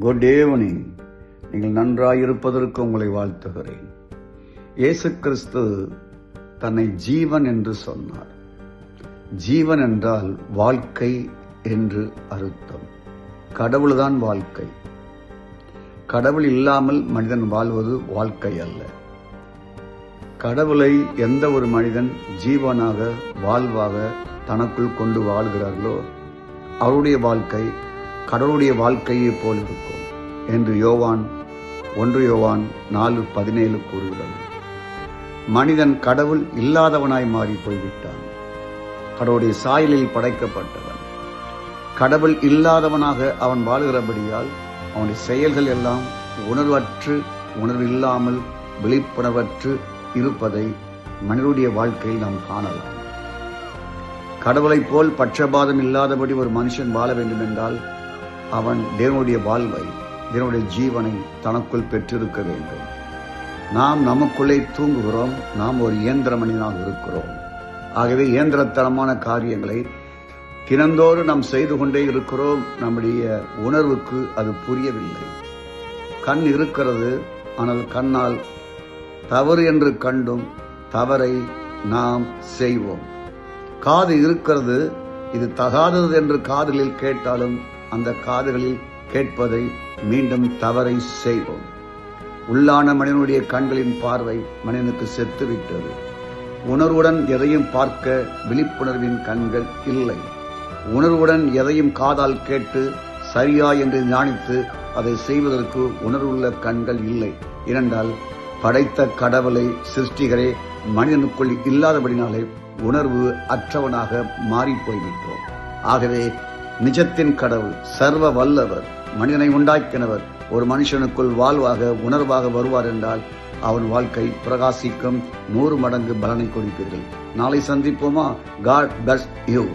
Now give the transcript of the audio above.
Good evening. நீங்கள் நன்றாயிருப்பதற்கு உங்களை வாழ்த்துகிறேன். இயேசு கிறிஸ்து தன்னை ஜீவன் என்று சொன்னார். ஜீவன் என்றால் வாழ்க்கை என்று அர்த்தம். கடவுள்தான் வாழ்க்கை. கடவுள் இல்லாமல் மனிதன் வாழ்வது வாழ்க்கை அல்ல. கடவுளை எந்த ஒரு மனிதன் ஜீவனாக வாழ்வாக தனக்குள் கொண்டு வாழ்கிறார்களோ அவருடைய வாழ்க்கை கடவுளுடைய வாழ்க்கையை போல் இருக்கும் என்று 1 யோவான் 4:17 கூறுகிறது. மனிதன் கடவுள் இல்லாதவனாய் மாறி போய்விட்டான். கடவுளுடைய சாயலில் படைக்கப்பட்டவன். கடவுள் இல்லாதவனாக அவன் வாழ்கிறபடியால் அவனுடைய செயல்கள் எல்லாம் உணர்வில்லாமல் விழிப்புணர்வற்று இருப்பதை மனிதனுடைய வாழ்க்கையில் நாம் காணலாம். கடவுளைப் போல் பட்சபாதம் இல்லாதபடி ஒரு மனுஷன் வாழ வேண்டும் என்றால் அவன் தேவனுடைய வாழ்வை, தேவனுடைய ஜீவனை தனக்குள் பெற்றிருக்க வேண்டும். நாம் நமக்குள்ளே தூங்குகிறோம். நாம் ஒரு இயந்திர மனிதனாக இருக்கிறோம். ஆகவே இயந்திரத்தனமான காரியங்களை தினந்தோறும் நாம் செய்து கொண்டே இருக்கிறோம். நம்முடைய உணர்வுக்கு அது புரியவில்லை. கண் இருக்கிறது, ஆனால் கண்ணால் தவறு என்று கண்டும் தவறை நாம் செய்வோம். காது இருக்கிறது, இது தகாதது என்று காதுகளில் கேட்டாலும் அந்த காதுகளில் கேட்பதை மீண்டும் தவறை செய்வோம். உள்ளான மனிதனுடைய கண்களின் பார்வை மனிதனுக்கு செத்துவிட்டது. உணர்வுடன் எதையும் பார்க்க விழிப்புணர்வின் கண்கள் இல்லை. உணர்வுடன் எதையும் காதால் கேட்டு சரியா என்று ஞானித்து அதை செய்வதற்கு உணர்வுள்ள கண்கள் இல்லை. ஏனென்றால் படைத்த கடவுளை சிருஷ்டிகரே மனிதனுக்குள் இல்லாதபடினாலே உணர்வு அற்றவனாக மாறிப்போய்விட்டோம். ஆகவே நிஜத்தின் கடவுள் சர்வ வல்லவர், மனிதனை உண்டாக்கினவர் ஒரு மனுஷனுக்குள் வாழ்வாக உணர்வாக வருவார் என்றால் அவன் வாழ்க்கை பிரகாசிக்கும். 100 மடங்கு பலனை கொடுப்பீர்கள். நாளை சந்திப்போமா? God bless you.